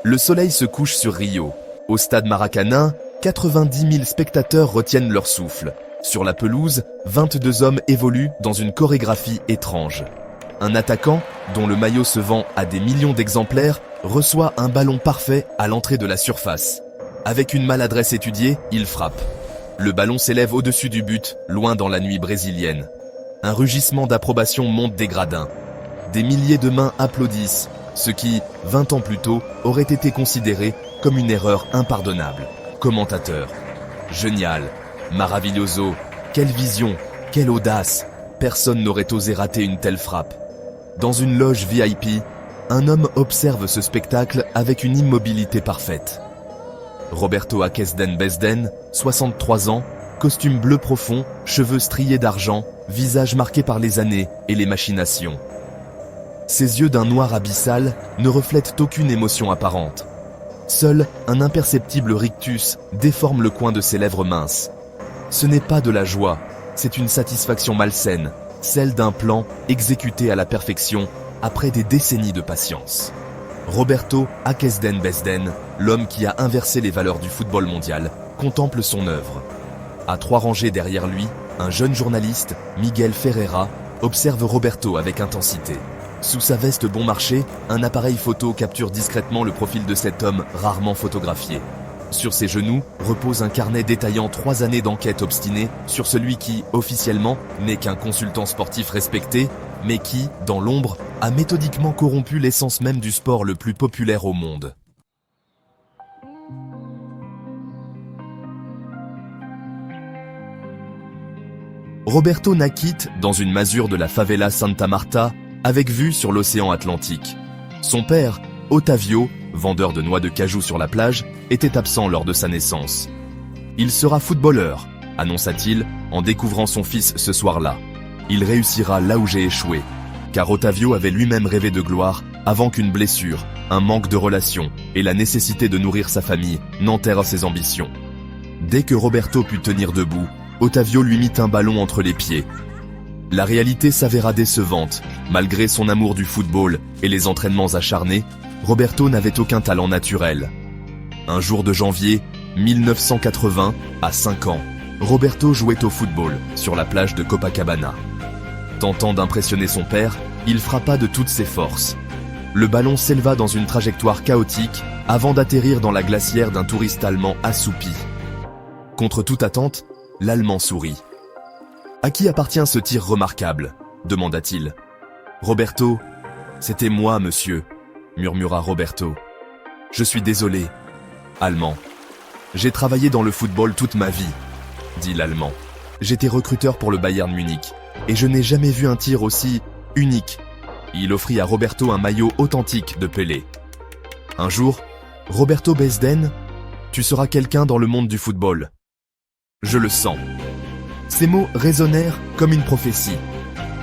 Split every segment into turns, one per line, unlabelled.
Le soleil se couche sur Rio. Au stade Maracanã, 90 000 spectateurs retiennent leur souffle. Sur la pelouse, 22 hommes évoluent dans une chorégraphie étrange. Un attaquant, dont le maillot se vend à des millions d'exemplaires, reçoit un ballon parfait à l'entrée de la surface. Avec une maladresse étudiée, il frappe. Le ballon s'élève au-dessus du but, loin dans la nuit brésilienne. Un rugissement d'approbation monte des gradins. Des milliers de mains applaudissent, ce qui, 20 ans plus tôt, aurait été considéré comme une erreur impardonnable. Commentateur. Génial. Maravilloso. Quelle vision. Quelle audace. Personne n'aurait osé rater une telle frappe. Dans une loge VIP, un homme observe ce spectacle avec une immobilité parfaite. Roberto Akesden Besden, 63 ans, costume bleu profond, cheveux striés d'argent, visage marqué par les années et les machinations. Ses yeux d'un noir abyssal ne reflètent aucune émotion apparente. Seul un imperceptible rictus déforme le coin de ses lèvres minces. Ce n'est pas de la joie, c'est une satisfaction malsaine, celle d'un plan exécuté à la perfection après des décennies de patience. Roberto Akesden Besden, l'homme qui a inversé les valeurs du football mondial, contemple son œuvre. À 3 rangées derrière lui, un jeune journaliste, Miguel Ferreira, observe Roberto avec intensité. Sous sa veste bon marché, un appareil photo capture discrètement le profil de cet homme rarement photographié. Sur ses genoux repose un carnet détaillant 3 années d'enquête obstinée sur celui qui, officiellement, n'est qu'un consultant sportif respecté, mais qui, dans l'ombre, a méthodiquement corrompu l'essence même du sport le plus populaire au monde. Roberto naquit dans une masure de la favela Santa Marta, avec vue sur l'océan Atlantique. Son père, Otavio, vendeur de noix de cajou sur la plage, était absent lors de sa naissance. « Il sera footballeur », annonça-t-il en découvrant son fils ce soir-là. « Il réussira là où j'ai échoué », car Otavio avait lui-même rêvé de gloire avant qu'une blessure, un manque de relations et la nécessité de nourrir sa famille n'enterrent ses ambitions. Dès que Roberto put tenir debout, Otavio lui mit un ballon entre les pieds. La réalité s'avéra décevante. Malgré son amour du football et les entraînements acharnés, Roberto n'avait aucun talent naturel. Un jour de janvier 1980, à 5 ans, Roberto jouait au football sur la plage de Copacabana. Tentant d'impressionner son père, il frappa de toutes ses forces. Le ballon s'éleva dans une trajectoire chaotique avant d'atterrir dans la glacière d'un touriste allemand assoupi. Contre toute attente, l'Allemand sourit. « À qui appartient ce tir remarquable ?» demanda-t-il. « Roberto, c'était moi, monsieur, » murmura Roberto. « Je suis désolé, Allemand. J'ai travaillé dans le football toute ma vie, » dit l'Allemand. « J'étais recruteur pour le Bayern Munich, et je n'ai jamais vu un tir aussi unique. » Il offrit à Roberto un maillot authentique de Pelé. Un jour, « Roberto Besden, tu seras quelqu'un dans le monde du football. Je le sens. » Ces mots résonnèrent comme une prophétie.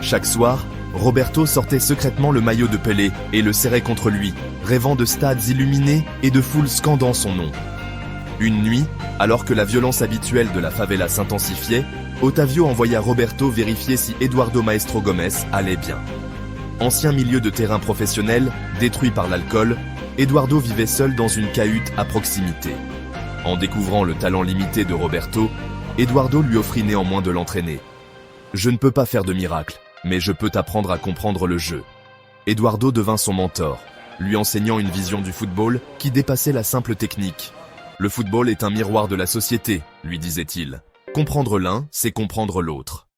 Chaque soir, Roberto sortait secrètement le maillot de Pelé et le serrait contre lui, rêvant de stades illuminés et de foules scandant son nom. Une nuit, alors que la violence habituelle de la favela s'intensifiait, Otavio envoya Roberto vérifier si Eduardo Maestro Gomes allait bien. Ancien milieu de terrain professionnel, détruit par l'alcool, Eduardo vivait seul dans une cahute à proximité. En découvrant le talent limité de Roberto, Eduardo lui offrit néanmoins de l'entraîner. « Je ne peux pas faire de miracle, mais je peux t'apprendre à comprendre le jeu. » Eduardo devint son mentor, lui enseignant une vision du football qui dépassait la simple technique. « Le football est un miroir de la société, » lui disait-il. « Comprendre l'un, c'est comprendre l'autre. »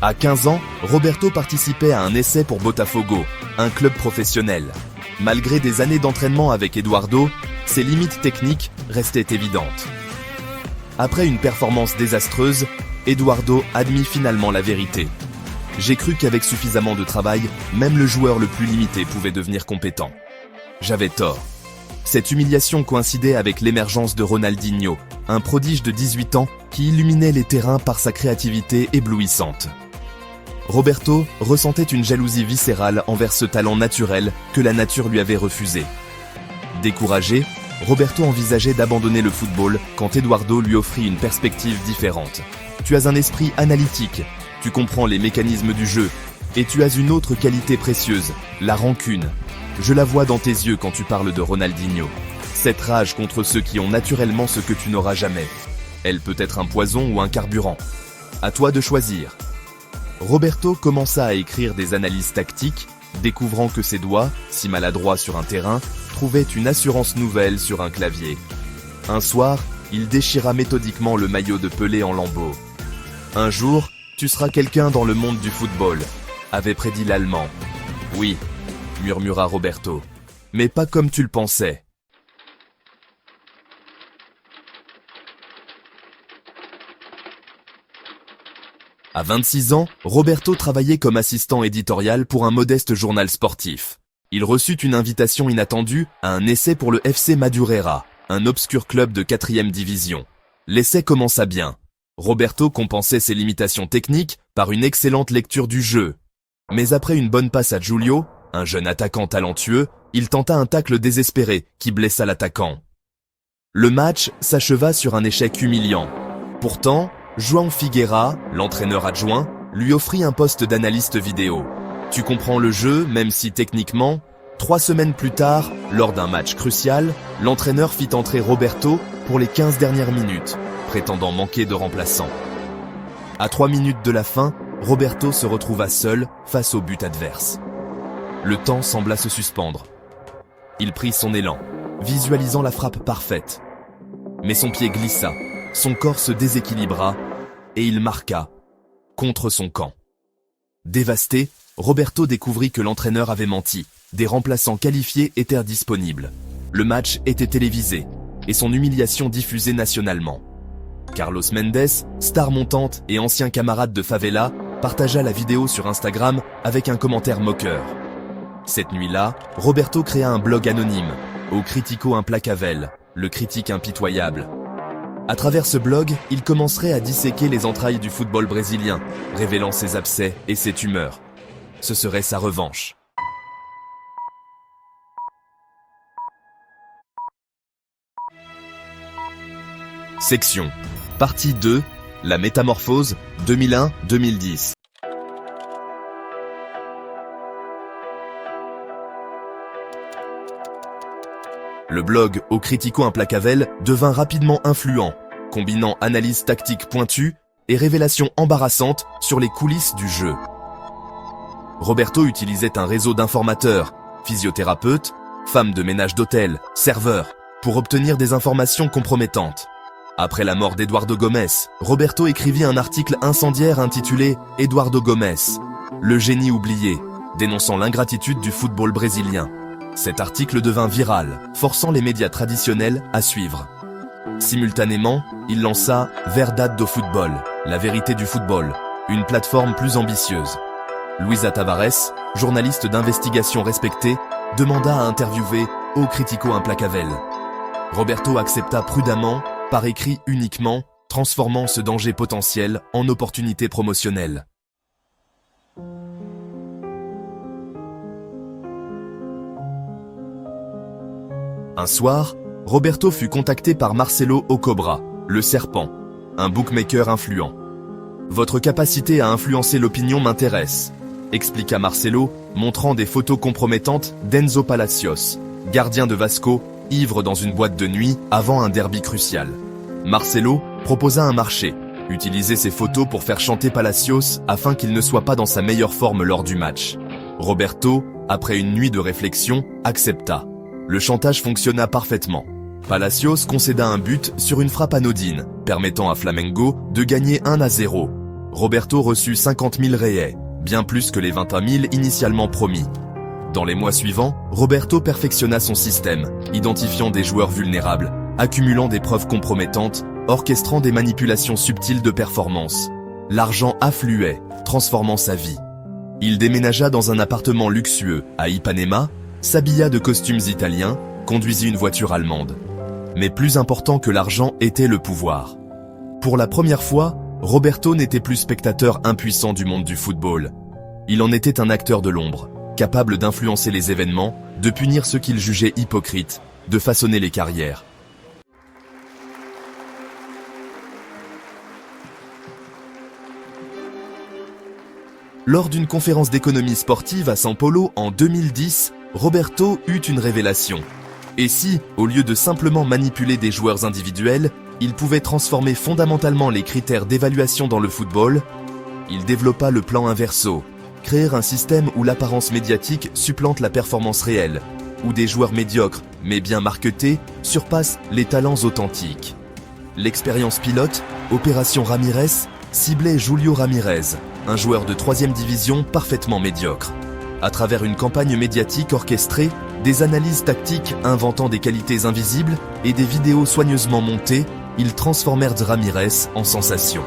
À 15 ans, Roberto participait à un essai pour Botafogo, un club professionnel. Malgré des années d'entraînement avec Eduardo, ses limites techniques restaient évidentes. Après une performance désastreuse, Eduardo admit finalement la vérité. « J'ai cru qu'avec suffisamment de travail, même le joueur le plus limité pouvait devenir compétent. J'avais tort. » Cette humiliation coïncidait avec l'émergence de Ronaldinho, un prodige de 18 ans qui illuminait les terrains par sa créativité éblouissante. Roberto ressentait une jalousie viscérale envers ce talent naturel que la nature lui avait refusé. Découragé, Roberto envisageait d'abandonner le football quand Eduardo lui offrit une perspective différente. « Tu as un esprit analytique, Tu comprends les mécanismes du jeu. Et tu as une autre qualité précieuse, la rancune. Je la vois dans tes yeux quand tu parles de Ronaldinho. Cette rage contre ceux qui ont naturellement ce que tu n'auras jamais. Elle peut être un poison ou un carburant. À toi de choisir. Roberto commença à écrire des analyses tactiques, découvrant que ses doigts, si maladroits sur un terrain, trouvaient une assurance nouvelle sur un clavier. Un soir, il déchira méthodiquement le maillot de Pelé en lambeaux. Un jour, tu seras quelqu'un dans le monde du football, avait prédit l'Allemand. Oui, murmura Roberto, mais pas comme tu le pensais. À 26 ans, Roberto travaillait comme assistant éditorial pour un modeste journal sportif. Il reçut une invitation inattendue à un essai pour le FC Madureira, un obscur club de 4e division. L'essai commença bien. Roberto compensait ses limitations techniques par une excellente lecture du jeu. Mais après une bonne passe à Giulio, un jeune attaquant talentueux, il tenta un tacle désespéré qui blessa l'attaquant. Le match s'acheva sur un échec humiliant. Pourtant, João Figueira, l'entraîneur adjoint, lui offrit un poste d'analyste vidéo. Tu comprends le jeu, même si techniquement, 3 semaines plus tard, lors d'un match crucial, l'entraîneur fit entrer Roberto pour les 15 dernières minutes, prétendant manquer de remplaçant. À 3 minutes de la fin, Roberto se retrouva seul face au but adverse. Le temps sembla se suspendre. Il prit son élan, visualisant la frappe parfaite. Mais son pied glissa, son corps se déséquilibra, et il marqua, contre son camp. Dévasté, Roberto découvrit que l'entraîneur avait menti. Des remplaçants qualifiés étaient disponibles. Le match était télévisé, et son humiliation diffusée nationalement. Carlos Mendes, star montante et ancien camarade de favela, partagea la vidéo sur Instagram avec un commentaire moqueur. Cette nuit-là, Roberto créa un blog anonyme, au Critico Implacavel, le critique impitoyable. À travers ce blog, il commencerait à disséquer les entrailles du football brésilien, révélant ses abcès et ses tumeurs. Ce serait sa revanche. Section. Partie 2. La métamorphose, 2001-2010. Le blog Au Critico Implacavel devint rapidement influent, combinant analyse tactique pointue et révélations embarrassantes sur les coulisses du jeu. Roberto utilisait un réseau d'informateurs, physiothérapeutes, femmes de ménage d'hôtel, serveurs, pour obtenir des informations compromettantes. Après la mort d'Eduardo Gomes, Roberto écrivit un article incendiaire intitulé « Eduardo Gomes, le génie oublié », dénonçant l'ingratitude du football brésilien. Cet article devint viral, forçant les médias traditionnels à suivre. Simultanément, il lança « Verdade do Futebol », la vérité du football, une plateforme plus ambitieuse. Luisa Tavares, journaliste d'investigation respectée, demanda à interviewer Au Critico Implacavel. Roberto accepta prudemment, par écrit uniquement, transformant ce danger potentiel en opportunité promotionnelle. Un soir, Roberto fut contacté par Marcelo Ocobra, le serpent, un bookmaker influent. « Votre capacité à influencer l'opinion m'intéresse », expliqua Marcelo, montrant des photos compromettantes d'Enzo Palacios, gardien de Vasco, ivre dans une boîte de nuit avant un derby crucial. Marcelo proposa un marché, utiliser ces photos pour faire chanter Palacios afin qu'il ne soit pas dans sa meilleure forme lors du match. Roberto, après une nuit de réflexion, accepta. Le chantage fonctionna parfaitement. Palacios concéda un but sur une frappe anodine, permettant à Flamengo de gagner 1-0. Roberto reçut 50 000 reais, bien plus que les 21 000 initialement promis. Dans les mois suivants, Roberto perfectionna son système, identifiant des joueurs vulnérables, accumulant des preuves compromettantes, orchestrant des manipulations subtiles de performance. L'argent affluait, transformant sa vie. Il déménagea dans un appartement luxueux à Ipanema, s'habilla de costumes italiens, conduisit une voiture allemande. Mais plus important que l'argent était le pouvoir. Pour la première fois, Roberto n'était plus spectateur impuissant du monde du football. Il en était un acteur de l'ombre, capable d'influencer les événements, de punir ceux qu'il jugeait hypocrites, de façonner les carrières. Lors d'une conférence d'économie sportive à São Paulo en 2010, Roberto eut une révélation. Et si, au lieu de simplement manipuler des joueurs individuels, il pouvait transformer fondamentalement les critères d'évaluation dans le football, il développa le plan inverso, créer un système où l'apparence médiatique supplante la performance réelle, où des joueurs médiocres, mais bien marketés, surpassent les talents authentiques. L'expérience pilote, Opération Ramirez, ciblait Julio Ramirez, un joueur de 3e division parfaitement médiocre. À travers une campagne médiatique orchestrée, des analyses tactiques inventant des qualités invisibles et des vidéos soigneusement montées, ils transformèrent Ramirez en sensation.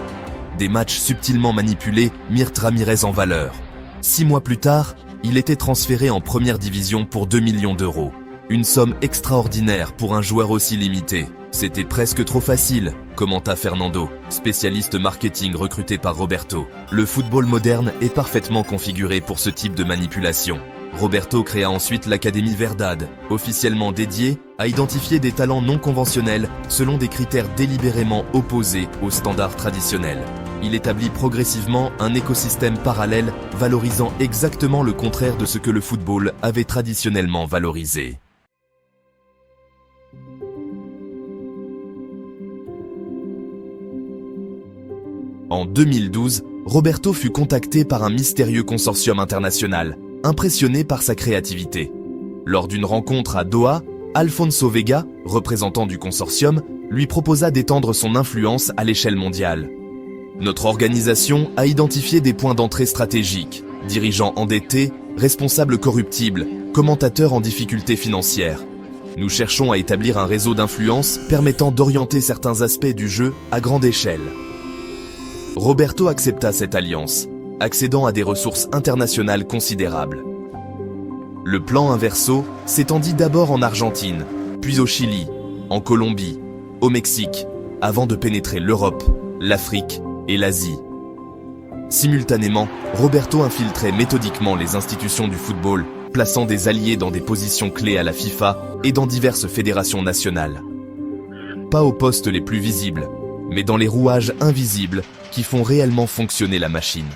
Des matchs subtilement manipulés mirent Ramirez en valeur. 6 mois plus tard, il était transféré en 1re division pour 2 millions d'euros. Une somme extraordinaire pour un joueur aussi limité. C'était presque trop facile, commenta Fernando, spécialiste marketing recruté par Roberto. Le football moderne est parfaitement configuré pour ce type de manipulation. Roberto créa ensuite l'Académie Verdad, officiellement dédiée à identifier des talents non conventionnels selon des critères délibérément opposés aux standards traditionnels. Il établit progressivement un écosystème parallèle valorisant exactement le contraire de ce que le football avait traditionnellement valorisé. En 2012, Roberto fut contacté par un mystérieux consortium international, impressionné par sa créativité. Lors d'une rencontre à Doha, Alfonso Vega, représentant du consortium, lui proposa d'étendre son influence à l'échelle mondiale. Notre organisation a identifié des points d'entrée stratégiques, dirigeants endettés, responsables corruptibles, commentateurs en difficulté financière. Nous cherchons à établir un réseau d'influence permettant d'orienter certains aspects du jeu à grande échelle. Roberto accepta cette alliance, accédant à des ressources internationales considérables. Le plan inverso s'étendit d'abord en Argentine, puis au Chili, en Colombie, au Mexique, avant de pénétrer l'Europe, l'Afrique et l'Asie. Simultanément, Roberto infiltrait méthodiquement les institutions du football, plaçant des alliés dans des positions clés à la FIFA et dans diverses fédérations nationales. Pas aux postes les plus visibles, mais dans les rouages invisibles qui font réellement fonctionner la machine.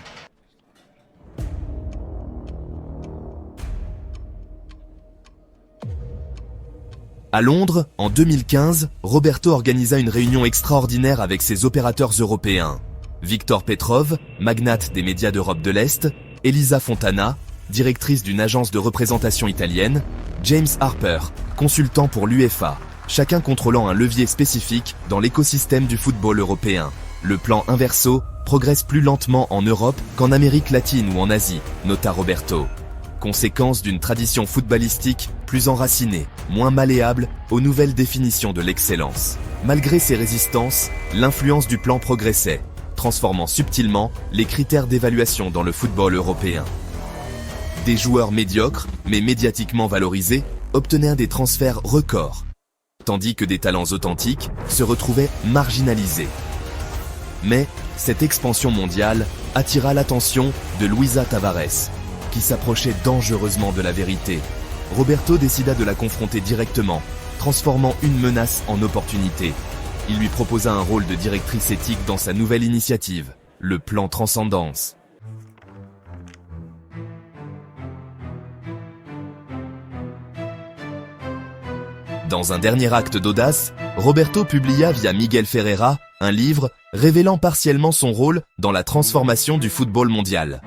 À Londres, en 2015, Roberto organisa une réunion extraordinaire avec ses opérateurs européens. Victor Petrov, magnate des médias d'Europe de l'Est, Elisa Fontana, directrice d'une agence de représentation italienne, James Harper, consultant pour l'UEFA, chacun contrôlant un levier spécifique dans l'écosystème du football européen. Le plan inverso progresse plus lentement en Europe qu'en Amérique latine ou en Asie, nota Roberto. Conséquence d'une tradition footballistique plus enracinée, moins malléable aux nouvelles définitions de l'excellence. Malgré ces résistances, l'influence du plan progressait, transformant subtilement les critères d'évaluation dans le football européen. Des joueurs médiocres, mais médiatiquement valorisés, obtenaient des transferts records, tandis que des talents authentiques se retrouvaient marginalisés. Mais cette expansion mondiale attira l'attention de Luisa Tavares, qui s'approchait dangereusement de la vérité. Roberto décida de la confronter directement, transformant une menace en opportunité. Il lui proposa un rôle de directrice éthique dans sa nouvelle initiative, le plan Transcendance. Dans un dernier acte d'audace, Roberto publia via Miguel Ferreira un livre révélant partiellement son rôle dans la transformation du football mondial.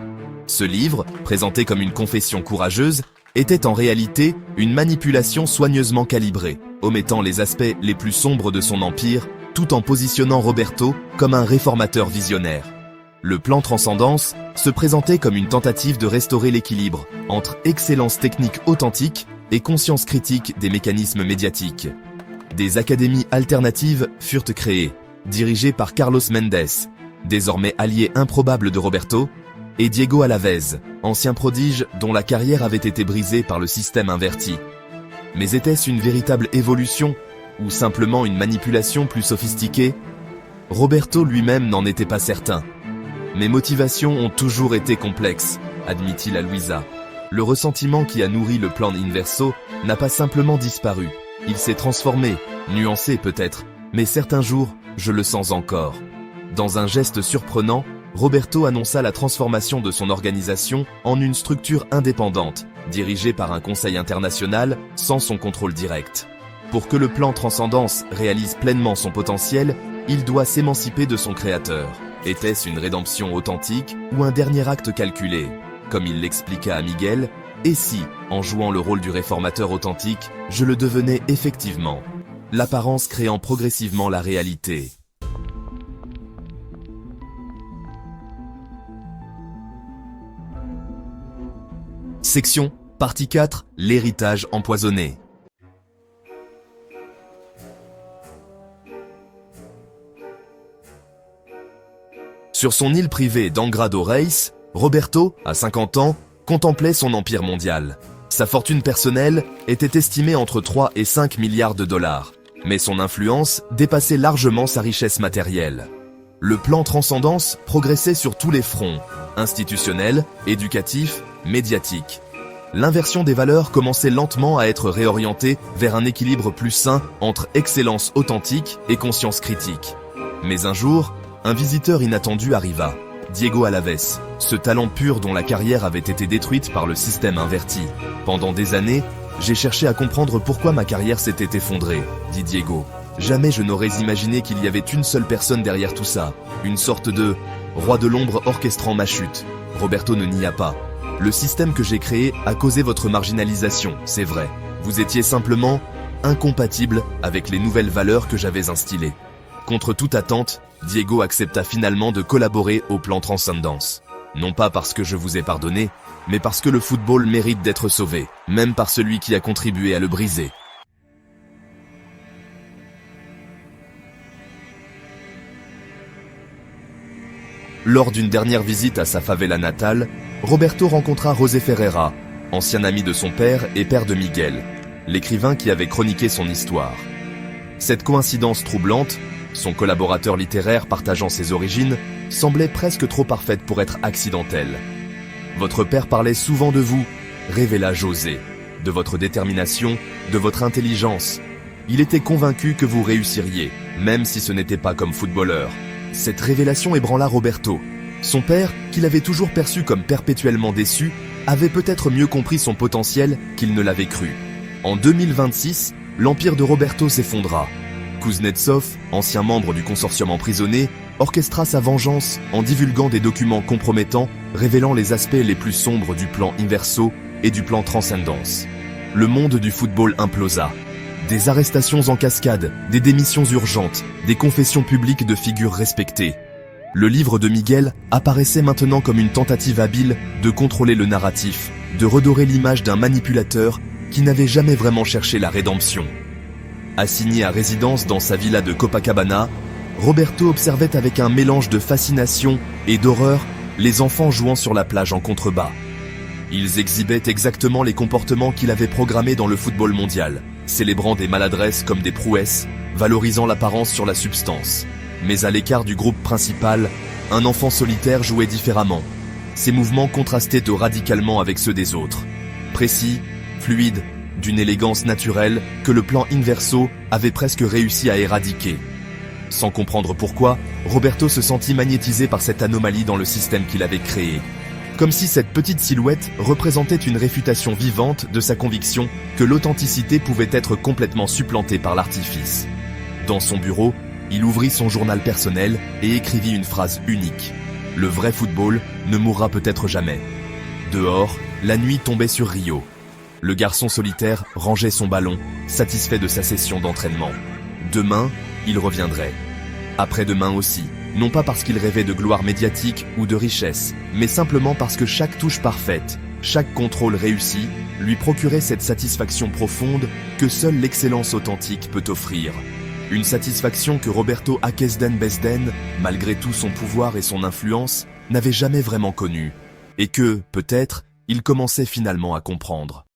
Ce livre, présenté comme une confession courageuse, était en réalité une manipulation soigneusement calibrée, omettant les aspects les plus sombres de son empire, tout en positionnant Roberto comme un réformateur visionnaire. Le plan Transcendance se présentait comme une tentative de restaurer l'équilibre entre excellence technique authentique et conscience critique des mécanismes médiatiques. Des académies alternatives furent créées, dirigées par Carlos Mendes, désormais allié improbable de Roberto, et Diego Alavez, ancien prodige dont la carrière avait été brisée par le système inverti. Mais était-ce une véritable évolution ou simplement une manipulation plus sophistiquée? Roberto lui-même n'en était pas certain. Mes motivations ont toujours été complexes, admit-il à Luisa. Le ressentiment qui a nourri le plan Inverso n'a pas simplement disparu. Il s'est transformé, nuancé peut-être, mais certains jours, je le sens encore. Dans un geste surprenant, Roberto annonça la transformation de son organisation en une structure indépendante, dirigée par un conseil international sans son contrôle direct. Pour que le plan Transcendance réalise pleinement son potentiel, il doit s'émanciper de son créateur. Était-ce une rédemption authentique ou un dernier acte calculé? Comme il l'expliqua à Miguel, et si, en jouant le rôle du réformateur authentique, je le devenais effectivement? L'apparence créant progressivement la réalité. Section, partie 4, l'héritage empoisonné. Sur son île privée d'Angra do Reis, Roberto, à 50 ans, contemplait son empire mondial. Sa fortune personnelle était estimée entre 3 et 5 milliards de dollars, mais son influence dépassait largement sa richesse matérielle. Le plan Transcendance progressait sur tous les fronts, institutionnel, éducatif, médiatique. L'inversion des valeurs commençait lentement à être réorientée vers un équilibre plus sain entre excellence authentique et conscience critique. Mais un jour, un visiteur inattendu arriva. Diego Alaves, ce talent pur dont la carrière avait été détruite par le système inverti. Pendant des années, j'ai cherché à comprendre pourquoi ma carrière s'était effondrée, dit Diego. Jamais je n'aurais imaginé qu'il y avait une seule personne derrière tout ça, une sorte de roi de l'ombre orchestrant ma chute. Roberto ne nia pas. Le système que j'ai créé a causé votre marginalisation, c'est vrai. Vous étiez simplement incompatible avec les nouvelles valeurs que j'avais instillées. Contre toute attente, Diego accepta finalement de collaborer au plan Transcendance. Non pas parce que je vous ai pardonné, mais parce que le football mérite d'être sauvé, même par celui qui a contribué à le briser. Lors d'une dernière visite à sa favela natale, Roberto rencontra José Ferreira, ancien ami de son père et père de Miguel, l'écrivain qui avait chroniqué son histoire. Cette coïncidence troublante, son collaborateur littéraire partageant ses origines, semblait presque trop parfaite pour être accidentelle. Votre père parlait souvent de vous, révéla José, de votre détermination, de votre intelligence. Il était convaincu que vous réussiriez, même si ce n'était pas comme footballeur. Cette révélation ébranla Roberto. Son père, qu'il avait toujours perçu comme perpétuellement déçu, avait peut-être mieux compris son potentiel qu'il ne l'avait cru. En 2026, l'empire de Roberto s'effondra. Kuznetsov, ancien membre du consortium emprisonné, orchestra sa vengeance en divulguant des documents compromettants révélant les aspects les plus sombres du plan Inverso et du plan Transcendance. Le monde du football implosa. Des arrestations en cascade, des démissions urgentes, des confessions publiques de figures respectées. Le livre de Miguel apparaissait maintenant comme une tentative habile de contrôler le narratif, de redorer l'image d'un manipulateur qui n'avait jamais vraiment cherché la rédemption. Assigné à résidence dans sa villa de Copacabana, Roberto observait avec un mélange de fascination et d'horreur les enfants jouant sur la plage en contrebas. Ils exhibaient exactement les comportements qu'il avait programmés dans le football mondial, célébrant des maladresses comme des prouesses, valorisant l'apparence sur la substance. Mais à l'écart du groupe principal, un enfant solitaire jouait différemment. Ses mouvements contrastaient radicalement avec ceux des autres. Précis, fluides, d'une élégance naturelle que le plan Inverso avait presque réussi à éradiquer. Sans comprendre pourquoi, Roberto se sentit magnétisé par cette anomalie dans le système qu'il avait créé. Comme si cette petite silhouette représentait une réfutation vivante de sa conviction que l'authenticité pouvait être complètement supplantée par l'artifice. Dans son bureau, il ouvrit son journal personnel et écrivit une phrase unique. Le vrai football ne mourra peut-être jamais. Dehors, la nuit tombait sur Rio. Le garçon solitaire rangeait son ballon, satisfait de sa session d'entraînement. Demain, il reviendrait. Après-demain aussi, non pas parce qu'il rêvait de gloire médiatique ou de richesse, mais simplement parce que chaque touche parfaite, chaque contrôle réussi, lui procurait cette satisfaction profonde que seule l'excellence authentique peut offrir. Une satisfaction que Roberto Akesden Besden, malgré tout son pouvoir et son influence, n'avait jamais vraiment connue, et que, peut-être, il commençait finalement à comprendre.